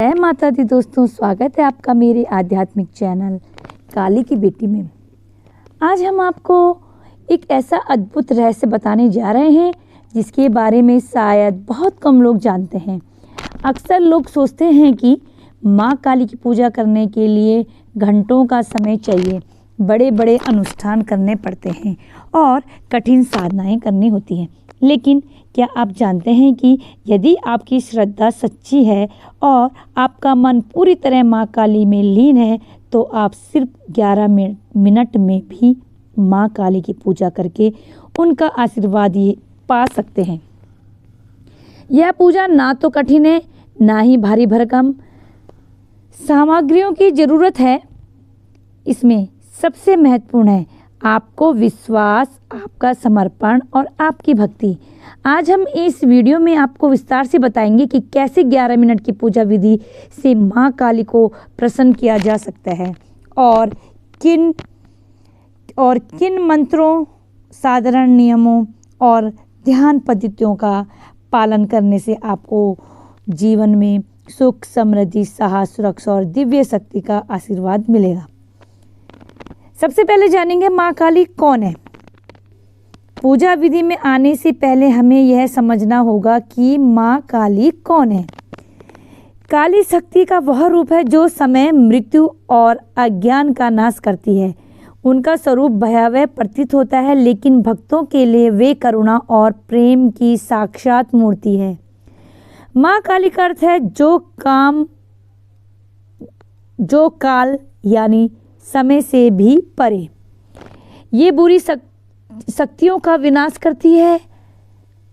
जय माता दी दोस्तों, स्वागत है आपका मेरे आध्यात्मिक चैनल काली की बेटी में। आज हम आपको एक ऐसा अद्भुत रहस्य बताने जा रहे हैं जिसके बारे में शायद बहुत कम लोग जानते हैं। अक्सर लोग सोचते हैं कि माँ काली की पूजा करने के लिए घंटों का समय चाहिए, बड़े बड़े अनुष्ठान करने पड़ते हैं और कठिन साधनाएं करनी होती हैं। लेकिन क्या आप जानते हैं कि यदि आपकी श्रद्धा सच्ची है और आपका मन पूरी तरह माँ काली में लीन है तो आप सिर्फ 11 मिनट में भी माँ काली की पूजा करके उनका आशीर्वाद ये पा सकते हैं। यह पूजा ना तो कठिन है ना ही भारी भरकम सामग्रियों की ज़रूरत है। इसमें सबसे महत्वपूर्ण है आपको विश्वास, आपका समर्पण और आपकी भक्ति। आज हम इस वीडियो में आपको विस्तार से बताएंगे कि कैसे 11 मिनट की पूजा विधि से माँ काली को प्रसन्न किया जा सकता है और किन मंत्रों, साधारण नियमों और ध्यान पद्धतियों का पालन करने से आपको जीवन में सुख, समृद्धि, साहस, सुरक्षा और दिव्य शक्ति का आशीर्वाद मिलेगा। सबसे पहले जानेंगे माँ काली कौन है। पूजा विधि में आने से पहले हमें यह समझना होगा कि माँ काली कौन है। काली शक्ति का वह रूप है जो समय, मृत्यु और अज्ञान का नाश करती है। उनका स्वरूप भयावह प्रतीत होता है, लेकिन भक्तों के लिए वे करुणा और प्रेम की साक्षात मूर्ति है। माँ काली का अर्थ है जो काल यानी समय से भी परे। ये बुरी शक्तियों का विनाश करती है,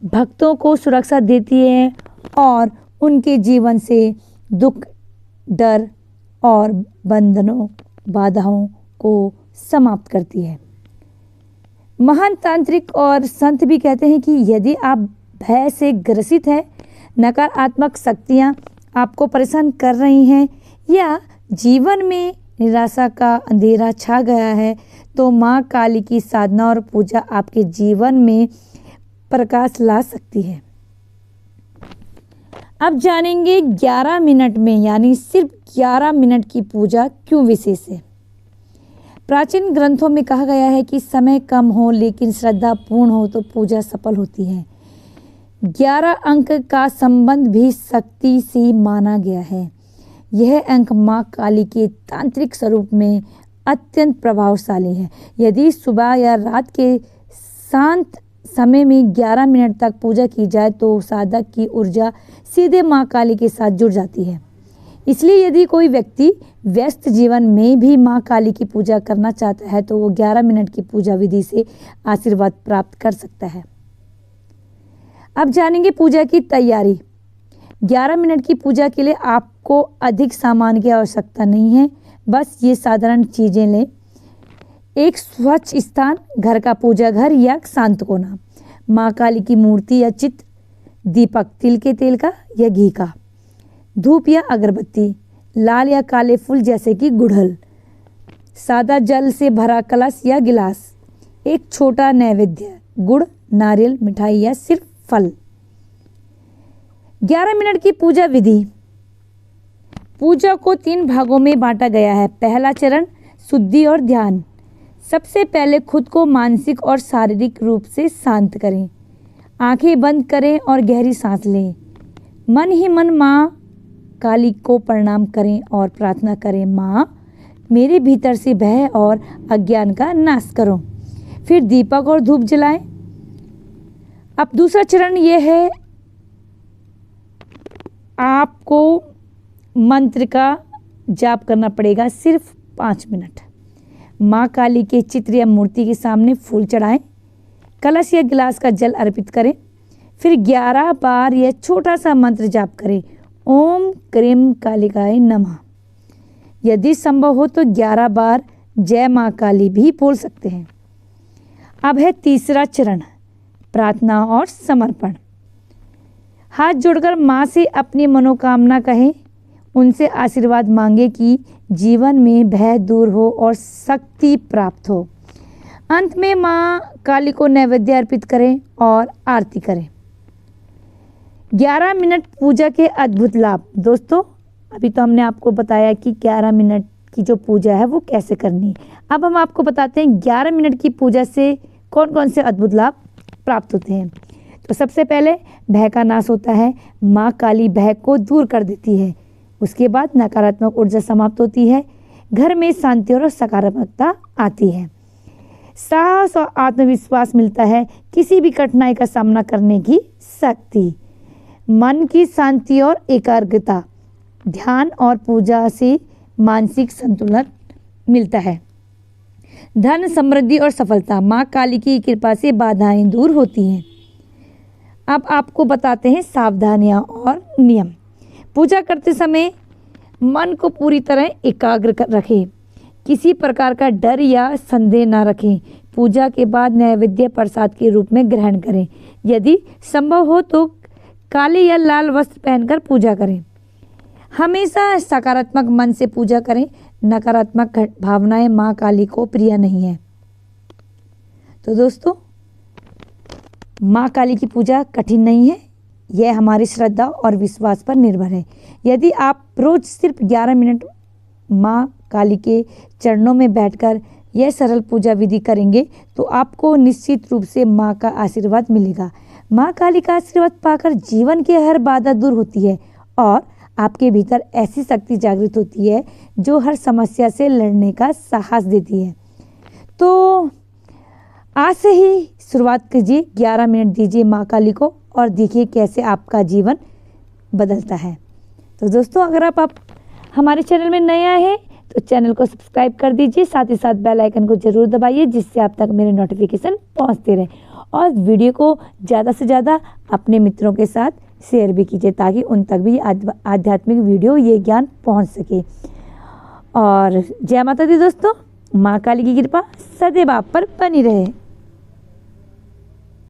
भक्तों को सुरक्षा देती है और उनके जीवन से दुख, डर और बंधनों, बाधाओं को समाप्त करती है। महान तांत्रिक और संत भी कहते हैं कि यदि आप भय से ग्रसित हैं, नकारात्मक शक्तियाँ आपको परेशान कर रही हैं या जीवन में निराशा का अंधेरा छा गया है, तो माँ काली की साधना और पूजा आपके जीवन में प्रकाश ला सकती है। अब जानेंगे 11 मिनट में यानी सिर्फ 11 मिनट की पूजा क्यों विशेष है। प्राचीन ग्रंथों में कहा गया है कि समय कम हो लेकिन श्रद्धा पूर्ण हो तो पूजा सफल होती है। 11 अंक का संबंध भी शक्ति से माना गया है। यह अंक माँ काली के तांत्रिक स्वरूप में अत्यंत प्रभावशाली है। यदि सुबह या रात के शांत समय में 11 मिनट तक पूजा की जाए तो साधक की ऊर्जा सीधे माँ काली के साथ जुड़ जाती है। इसलिए यदि कोई व्यक्ति व्यस्त जीवन में भी माँ काली की पूजा करना चाहता है तो वो 11 मिनट की पूजा विधि से आशीर्वाद प्राप्त कर सकता है। अब जानेंगे पूजा की तैयारी। 11 मिनट की पूजा के लिए आपको अधिक सामान की आवश्यकता नहीं है, बस ये साधारण चीज़ें लें। एक स्वच्छ स्थान, घर का पूजा घर या शांत कोना, माँ काली की मूर्ति या चित्र, दीपक तिल के तेल का या घी का, धूप या अगरबत्ती, लाल या काले फूल जैसे कि गुड़हल, सादा जल से भरा कलश या गिलास, एक छोटा नैवेद्य, गुड़, नारियल, मिठाई या सिर्फ फल। 11 मिनट की पूजा विधि। पूजा को 3 भागों में बांटा गया है। पहला चरण शुद्धि और ध्यान। सबसे पहले खुद को मानसिक और शारीरिक रूप से शांत करें। आंखें बंद करें और गहरी सांस लें। मन ही मन माँ काली को प्रणाम करें और प्रार्थना करें, माँ मेरे भीतर से भय और अज्ञान का नाश करो। फिर दीपक और धूप जलाएं। अब दूसरा चरण यह है, आपको मंत्र का जाप करना पड़ेगा सिर्फ 5 मिनट। माँ काली के चित्र या मूर्ति के सामने फूल चढ़ाएं, कलश या गिलास का जल अर्पित करें। फिर 11 बार यह छोटा सा मंत्र जाप करें, ओम क्रीम कालिकाय नमः। यदि संभव हो तो 11 बार जय माँ काली भी बोल सकते हैं। अब है तीसरा चरण, प्रार्थना और समर्पण। हाथ जोड़कर माँ से अपनी मनोकामना कहें, उनसे आशीर्वाद मांगे कि जीवन में भय दूर हो और शक्ति प्राप्त हो। अंत में माँ काली को नैवेद्य अर्पित करें और आरती करें। 11 मिनट पूजा के अद्भुत लाभ। दोस्तों, अभी तो हमने आपको बताया कि 11 मिनट की जो पूजा है वो कैसे करनी है। अब हम आपको बताते हैं 11 मिनट की पूजा से कौन कौन से अद्भुत लाभ प्राप्त होते हैं। तो सबसे पहले भय का नाश होता है, माँ काली भय को दूर कर देती है। उसके बाद नकारात्मक ऊर्जा समाप्त होती है, घर में शांति और सकारात्मकता आती है, साहस और आत्मविश्वास मिलता है, किसी भी कठिनाई का सामना करने की शक्ति, मन की शांति और एकाग्रता, ध्यान और पूजा से मानसिक संतुलन मिलता है, धन समृद्धि और सफलता, माँ काली की कृपा से बाधाएं दूर होती हैं। अब आपको बताते हैं सावधानियां और नियम। पूजा करते समय मन को पूरी तरह एकाग्र रखें, किसी प्रकार का डर या संदेह न रखें। पूजा के बाद नैवेद्य प्रसाद के रूप में ग्रहण करें। यदि संभव हो तो काले या लाल वस्त्र पहनकर पूजा करें। हमेशा सकारात्मक मन से पूजा करें, नकारात्मक भावनाएं माँ काली को प्रिय नहीं है। तो दोस्तों, माँ काली की पूजा कठिन नहीं है, यह हमारी श्रद्धा और विश्वास पर निर्भर है। यदि आप रोज सिर्फ 11 मिनट माँ काली के चरणों में बैठकर यह सरल पूजा विधि करेंगे तो आपको निश्चित रूप से माँ का आशीर्वाद मिलेगा। माँ काली का आशीर्वाद पाकर जीवन की हर बाधा दूर होती है और आपके भीतर ऐसी शक्ति जागृत होती है जो हर समस्या से लड़ने का साहस देती है। तो आज से ही शुरुआत कीजिए, 11 मिनट दीजिए माँ काली को और देखिए कैसे आपका जीवन बदलता है। तो दोस्तों, अगर आप हमारे चैनल में नए आए हैं तो चैनल को सब्सक्राइब कर दीजिए, साथ ही साथ बेल आइकन को जरूर दबाइए जिससे आप तक मेरे नोटिफिकेशन पहुंचते रहे, और वीडियो को ज़्यादा से ज़्यादा अपने मित्रों के साथ शेयर भी कीजिए ताकि उन तक भी आध्यात्मिक वीडियो ये ज्ञान पहुंच सके। और जय माता दी दोस्तों, माँ काली की कृपा सदैव आप पर बनी रहे।